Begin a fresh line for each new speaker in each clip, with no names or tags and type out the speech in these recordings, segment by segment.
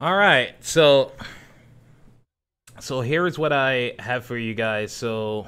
All right. So here's what I have for you guys. So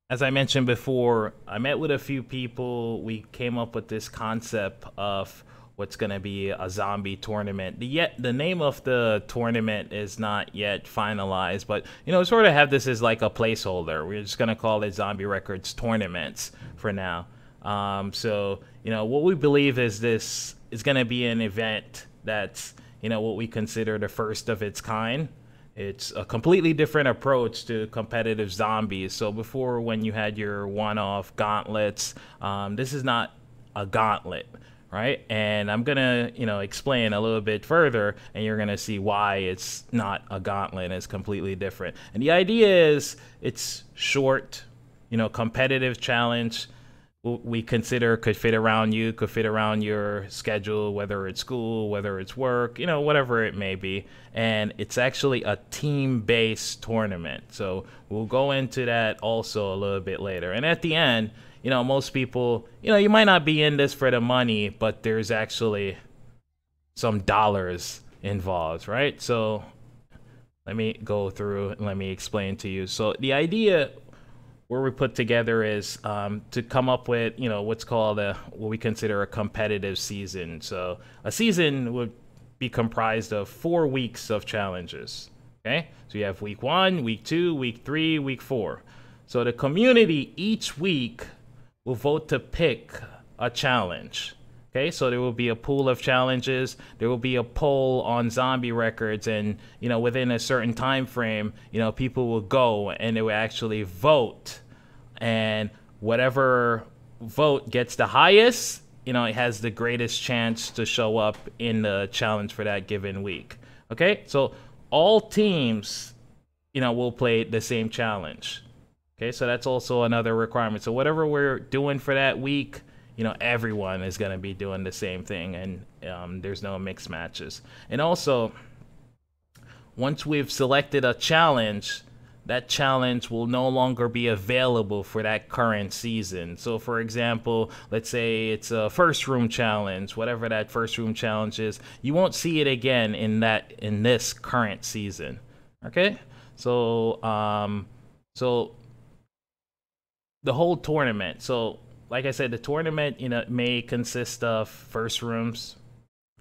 as I mentioned before, I met with a few people. We came up with this concept of what's going to be a zombie tournament. The name of the tournament is not yet finalized, but sort of have this as like a placeholder. We're just going to call it Zombie Records Tournaments for now. What we believe is this is going to be an event that's what we consider the first of its kind. It's a completely different approach to competitive zombies. So before, when you had your one-off gauntlets, this is not a gauntlet, right? And I'm gonna, explain a little bit further, and you're gonna see why it's not a gauntlet. It's completely different. And the idea is it's short, competitive challenge we consider could fit around you, could fit around your schedule, whether it's school, whether it's work, whatever it may be. And it's actually a team-based tournament. So we'll go into that also a little bit later. And at the end, most people, you might not be in this for the money, but there's actually some dollars involved, right? So let me go through and let me explain to you. So the idea where we put together is to come up with what's called what we consider a competitive season. So a season would be comprised of 4 weeks of challenges. Okay, so you have week 1, week 2, week 3, week 4. So the community each week will vote to pick a challenge. Okay, so there will be a pool of challenges. There will be a poll on Zombie Records, and within a certain time frame, people will go and they will actually vote, and whatever vote gets the highest, it has the greatest chance to show up in the challenge for that given week. Okay, so all teams, will play the same challenge. Okay, so that's also another requirement. So whatever we're doing for that week, everyone is going to be doing the same thing, and there's no mixed matches. And also, once we've selected a challenge, that challenge will no longer be available for that current season. So for example, let's say it's a first room challenge, whatever that first room challenge is, you won't see it again in this current season. Okay? So so the whole tournament. So like I said, the tournament, may consist of first rooms,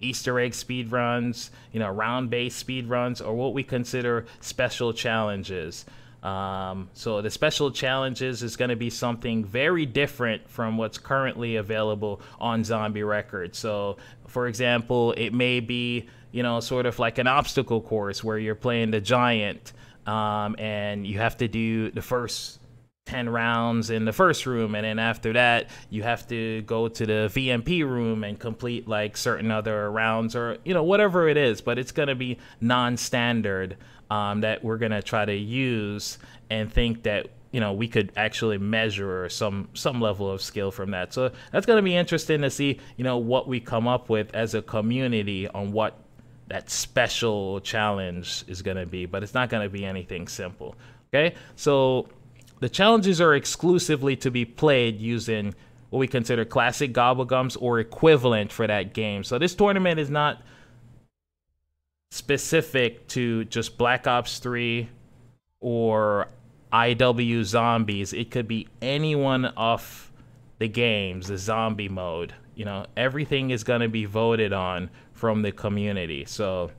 Easter egg speed runs, round-based speed runs, or what we consider special challenges. So the special challenges is going to be something very different from what's currently available on Zombie Records. So, for example, it may be, sort of like an obstacle course where you're playing the giant, and you have to do the first 10 rounds in the first room, and then after that you have to go to the VMP room and complete like certain other rounds, or whatever it is, but it's going to be non-standard, that we're going to try to use and think that we could actually measure some level of skill from that. So that's going to be interesting to see what we come up with as a community on what that special challenge is going to be, but it's not going to be anything simple. Okay, so the challenges are exclusively to be played using what we consider classic Gobblegums or equivalent for that game. So this tournament is not specific to just Black Ops 3 or IW Zombies. It could be any one of the games, the zombie mode. Everything is going to be voted on from the community. So,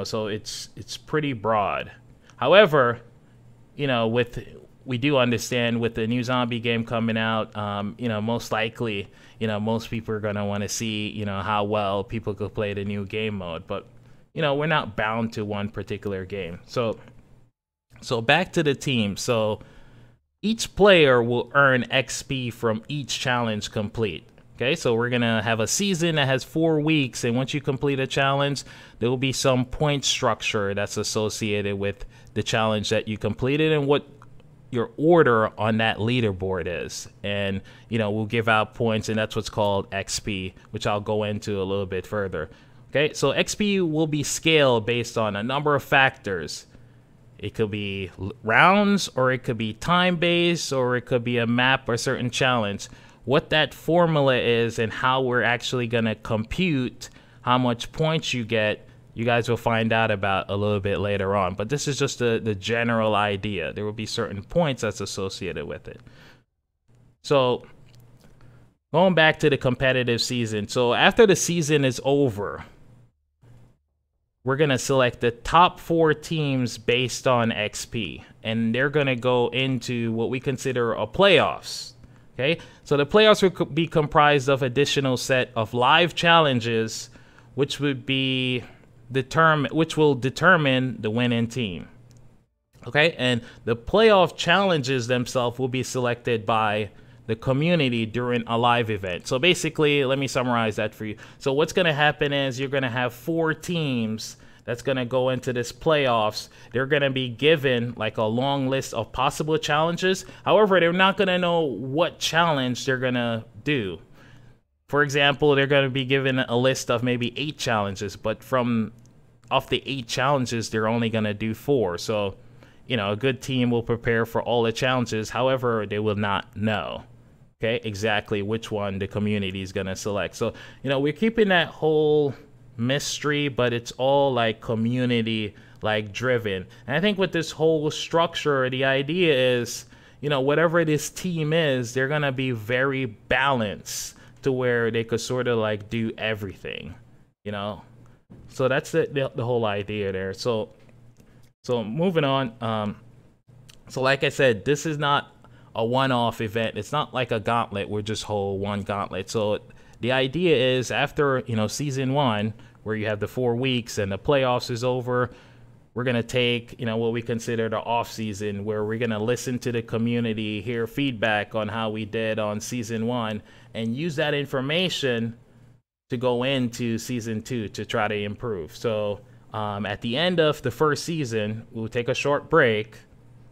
so it's pretty broad. However, we do understand with the new zombie game coming out, most likely, most people are going to want to see, how well people could play the new game mode. But, we're not bound to one particular game. So back to the team. So each player will earn XP from each challenge complete. Okay, so we're going to have a season that has 4 weeks, and once you complete a challenge, there will be some point structure that's associated with the challenge that you completed and what your order on that leaderboard is. And we'll give out points, and that's what's called XP, which I'll go into a little bit further. Okay, so XP will be scaled based on a number of factors. It could be rounds, or it could be time based, or it could be a map or certain challenge. What that formula is and how we're actually going to compute how much points you get you guys will find out about a little bit later on. But this is just the general idea. There will be certain points that's associated with it. So going back to the competitive season. So after the season is over, we're going to select the top 4 teams based on XP. And they're going to go into what we consider a playoffs. Okay, so the playoffs will be comprised of additional set of live challenges, which will determine the winning team. Okay, and the playoff challenges themselves will be selected by the community during a live event. So basically, let me summarize that for you. So what's going to happen is you're going to have 4 teams that's going to go into this playoffs. They're going to be given like a long list of possible challenges. However, they're not going to know what challenge they're going to do. For example, they're going to be given a list of maybe 8 challenges, but off the 8 challenges, they're only going to do 4. So, you know, a good team will prepare for all the challenges. However, they will not know, okay, exactly which one the community is going to select. So, you know, we're keeping that whole mystery, but it's all like community like driven. And I think with this whole structure, the idea is, you know, whatever this team is, they're going to be very balanced to where they could sort of like do everything, you know. So that's the whole idea there. So moving on. So like I said, this is not a one-off event. It's not like a gauntlet. We're just hold one gauntlet. So the idea is after, you know, season 1, where you have the 4 weeks and the playoffs is over, we're going to take, you know, what we consider the off season, where we're going to listen to the community, hear feedback on how we did on season 1, and use that information to go into season 2 to try to improve. So at the end of the first season, we'll take a short break.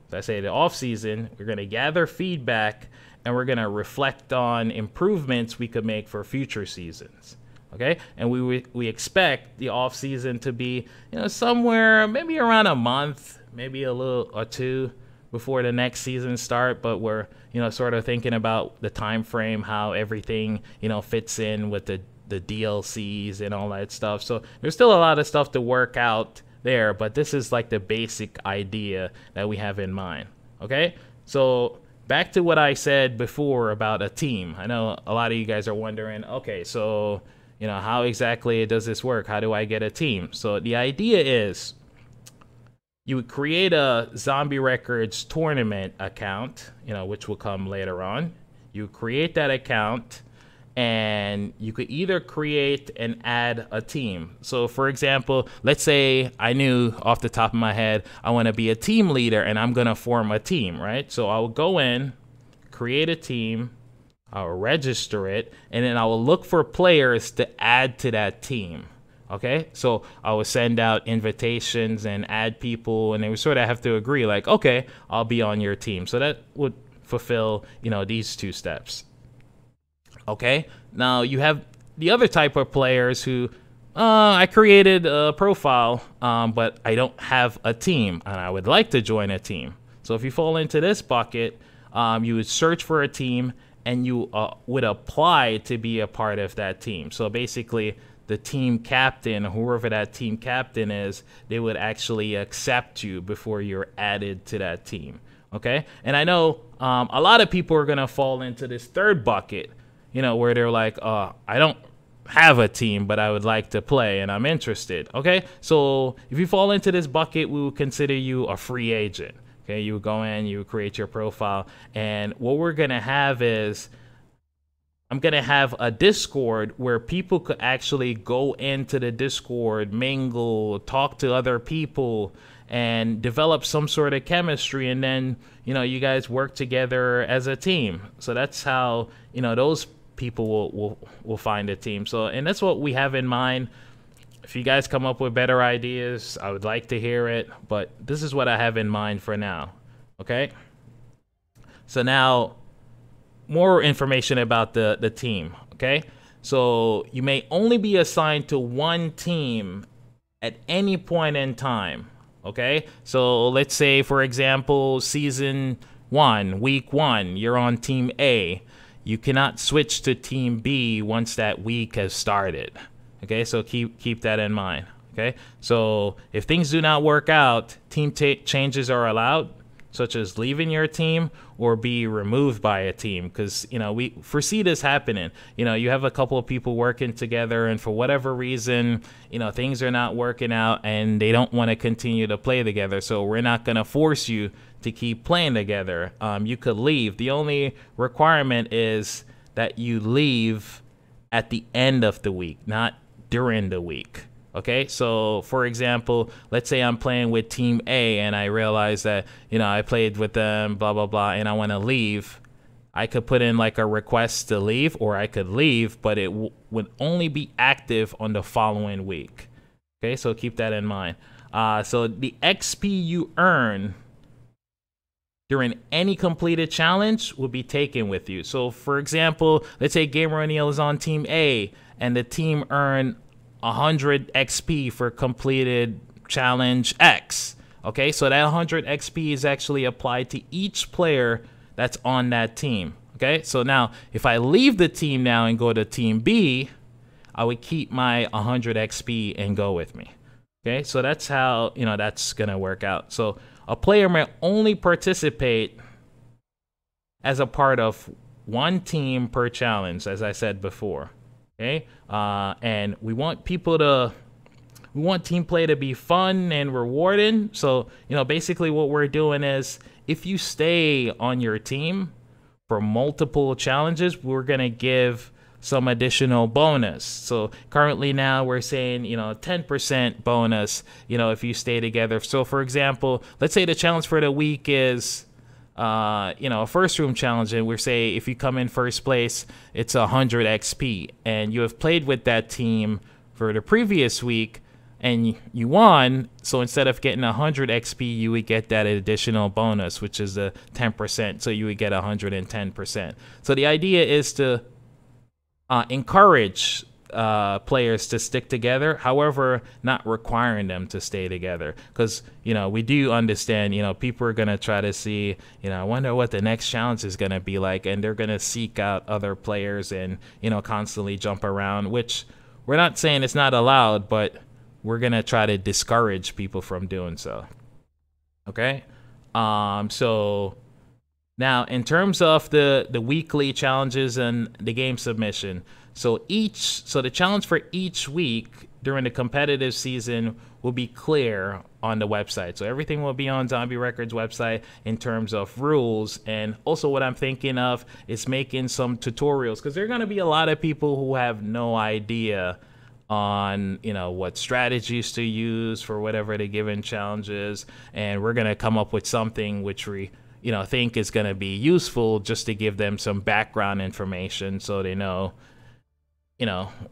As I say, the off season, we're going to gather feedback and we're going to reflect on improvements we could make for future seasons. Okay, and we expect the off season to be, you know, somewhere maybe around a month, maybe a little or 2 before the next season start. But we're, you know, sort of thinking about the time frame, how everything, you know, fits in with the DLCs and all that stuff. So there's still a lot of stuff to work out there, but this is like the basic idea that we have in mind. Okay, so back to what I said before about a team. I know a lot of you guys are wondering, okay, so, you know, how exactly does this work? How do I get a team? So the idea is you would create a Zombie Records tournament account, you know, which will come later on. You create that account and you could either create and add a team. So for example, let's say I knew off the top of my head, I want to be a team leader and I'm going to form a team, right? So I will go in, create a team, I'll register it, and then I will look for players to add to that team. Okay, so I will send out invitations and add people, and they would sort of have to agree, like, okay, I'll be on your team. So that would fulfill, you know, these 2 steps. Okay, now you have the other type of players who I created a profile, but I don't have a team, and I would like to join a team. So if you fall into this bucket, you would search for a team, and you would apply to be a part of that team. So basically, the team captain, whoever that team captain is, they would actually accept you before you're added to that team. Okay? And I know a lot of people are going to fall into this third bucket, you know, where they're like, I don't have a team, but I would like to play and I'm interested. Okay? So if you fall into this bucket, we will consider you a free agent. Okay, you go in, you create your profile, and what we're gonna have is I'm gonna have a Discord where people could actually go into the Discord, mingle, talk to other people, and develop some sort of chemistry, and then, you know, you guys work together as a team. So that's how, you know, those people will find a team. So, and that's what we have in mind. If you guys come up with better ideas, I would like to hear it, but this is what I have in mind for now, okay? So now, more information about the team, okay? So you may only be assigned to one team at any point in time, okay? So let's say, for example, season 1, week 1, you're on team A. You cannot switch to team B once that week has started. Okay, so keep that in mind. Okay, so if things do not work out, team changes are allowed, such as leaving your team or be removed by a team, because we foresee this happening. You have a couple of people working together, and for whatever reason, things are not working out and they don't want to continue to play together. So we're not going to force you to keep playing together. You could leave. The only requirement is that you leave at the end of the week, not during the week. Okay, so for example, let's say I'm playing with Team A and I realize that, I played with them, blah, blah, blah, and I want to leave. I could put in like a request to leave, or I could leave, but it would only be active on the following week. Okay, so keep that in mind. So the XP you earn during any completed challenge will be taken with you. So for example, let's say Gamer O'Neil is on Team A and the team earned 100 XP for completed challenge X. Okay, so that 100 XP is actually applied to each player that's on that team. Okay, so now if I leave the team now and go to Team B, I would keep my 100 XP and go with me. Okay, so that's how that's gonna work out. So a player may only participate as a part of one team per challenge, as I said before. Okay, and we want team play to be fun and rewarding. So, basically what we're doing is, if you stay on your team for multiple challenges, we're going to give some additional bonus. So currently now we're saying, 10% bonus, if you stay together. So for example, let's say the challenge for the week is, a first room challenge, and we're say if you come in first place, it's 100 XP, and you have played with that team for the previous week and you won. So instead of getting 100 XP, you would get that additional bonus, which is the 10%. So you would get 110%. So the idea is to encourage players to stick together, however, not requiring them to stay together, because we do understand people are going to try to see, I wonder what the next challenge is going to be like, and they're going to seek out other players and constantly jump around, which we're not saying it's not allowed, but we're going to try to discourage people from doing so. Okay, so now in terms of the weekly challenges and the game submission, so the challenge for each week during the competitive season will be clear on the website. So everything will be on Zombie Records website in terms of rules. And also what I'm thinking of is making some tutorials, because there are going to be a lot of people who have no idea on what strategies to use for whatever the given challenge is, and we're going to come up with something which we think is going to be useful, just to give them some background information so they know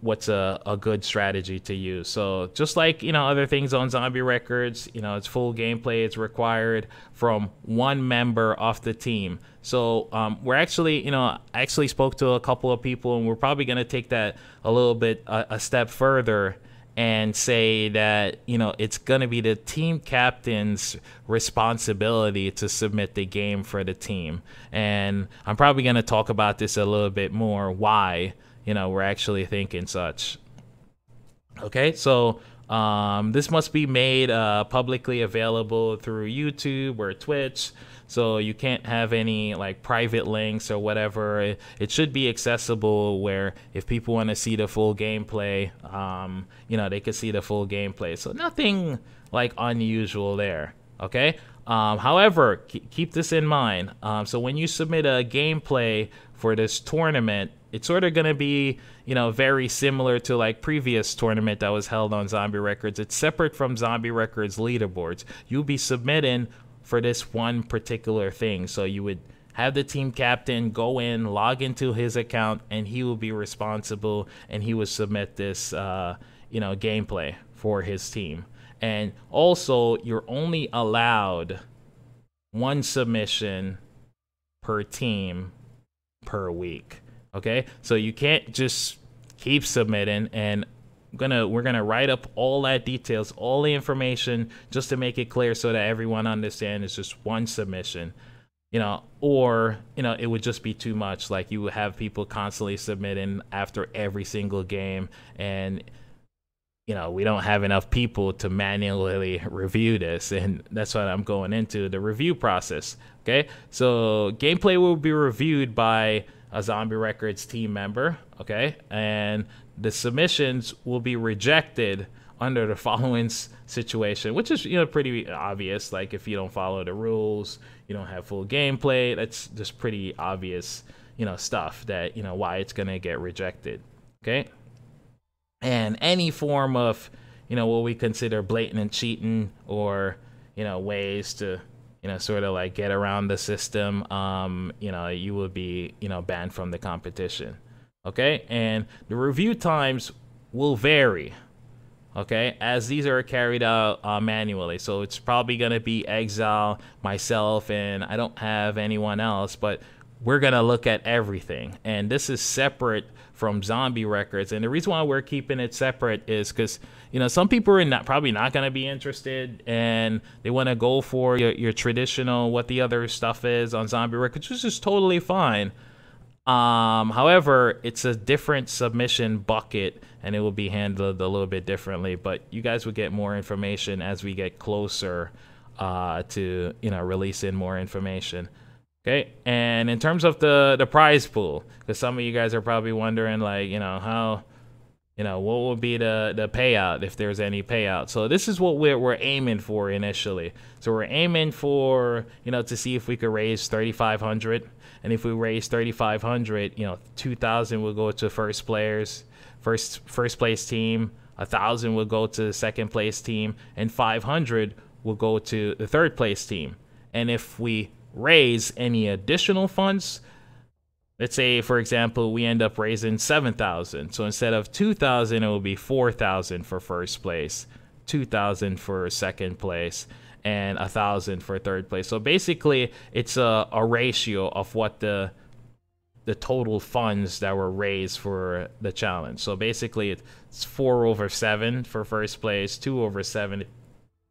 what's a good strategy to use. So just like other things on Zombie Records, it's full gameplay is required from one member of the team. So we're actually I actually spoke to a couple of people, and we're probably going to take that a little bit a step further and say that it's going to be the team captain's responsibility to submit the game for the team. And I'm probably going to talk about this a little bit more, why we're actually thinking such. Okay, so this must be made publicly available through YouTube or Twitch, so you can't have any like private links or whatever. It should be accessible where if people want to see the full gameplay, they could see the full gameplay. So nothing like unusual there. Okay, however, keep this in mind. So when you submit a gameplay for this tournament, it's sort of going to be, very similar to like previous tournament that was held on Zombie Records. It's separate from Zombie Records leaderboards. You'll be submitting for this one particular thing. So you would have the team captain go in, log into his account, and he will be responsible, and he will submit this, gameplay for his team. And also, you're only allowed one submission per team per week. Okay, so you can't just keep submitting, and we're gonna write up all that details, all the information, just to make it clear so that everyone understands it's just one submission. Or it would just be too much. Like you would have people constantly submitting after every single game, and we don't have enough people to manually review this, and that's what I'm going into, the review process. Okay, so gameplay will be reviewed by a Zombie Records team member. Okay, and the submissions will be rejected under the following situation, which is pretty obvious. Like if you don't follow the rules, you don't have full gameplay. That's just pretty obvious, stuff that why it's gonna get rejected. Okay. And any form of what we consider blatant cheating, or ways to sort of like get around the system, you will be banned from the competition. Okay, and the review times will vary, okay, as these are carried out manually. So it's probably going to be Exile, myself, and I don't have anyone else, but we're going to look at everything. And this is separate from Zombie Records. And the reason why we're keeping it separate is because, some people are probably not going to be interested, and they want to go for your traditional, what the other stuff is on Zombie Records, which is totally fine. However, it's a different submission bucket, and it will be handled a little bit differently. But you guys will get more information as we get closer to releasing more information. Okay, and in terms of the prize pool, because some of you guys are probably wondering, like, how, what will be the payout, if there's any payout. So this is what we're aiming for initially. So we're aiming for, to see if we could raise 3,500, and if we raise 3,500, 2,000 will go to first place team, 1,000 will go to the second place team, and 500 will go to the third place team. And if we raise any additional funds, let's say for example we end up raising 7,000, so instead of 2,000 it will be 4,000 for first place, 2,000 for second place, and 1,000 for third place. So basically it's a ratio of what the total funds that were raised for the challenge. So basically it's 4/7 for first place, 2/7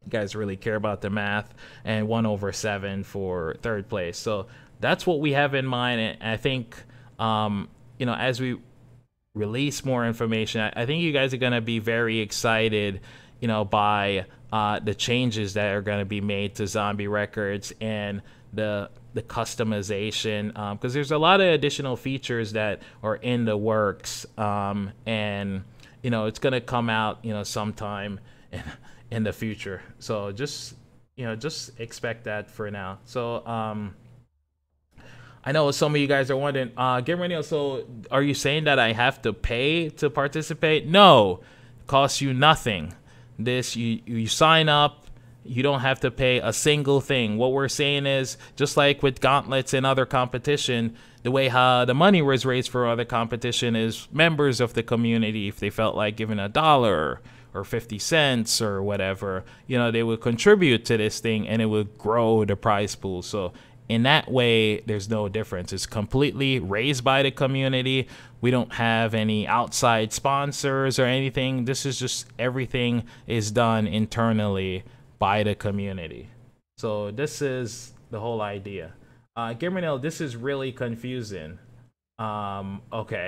you guys really care about the math, and 1/7 for third place. So that's what we have in mind. And I think as we release more information, I think you guys are going to be very excited by the changes that are going to be made to Zombie Records, and the customization, because there's a lot of additional features that are in the works, and it's going to come out sometime in the future. So just expect that for now. So I know some of you guys are wondering, Gabriel, so are you saying that I have to pay to participate? No, it costs you nothing. This you sign up, you don't have to pay a single thing. What we're saying is, just like with gauntlets and other competition, the way how the money was raised for other competition is members of the community, if they felt like giving $1 or 50 cents or whatever, they would contribute to this thing, and it would grow the prize pool. So in that way, there's no difference. It's completely raised by the community. We don't have any outside sponsors or anything. This is just, everything is done internally by the community. So this is the whole idea. Gabriel, this is really confusing. Okay.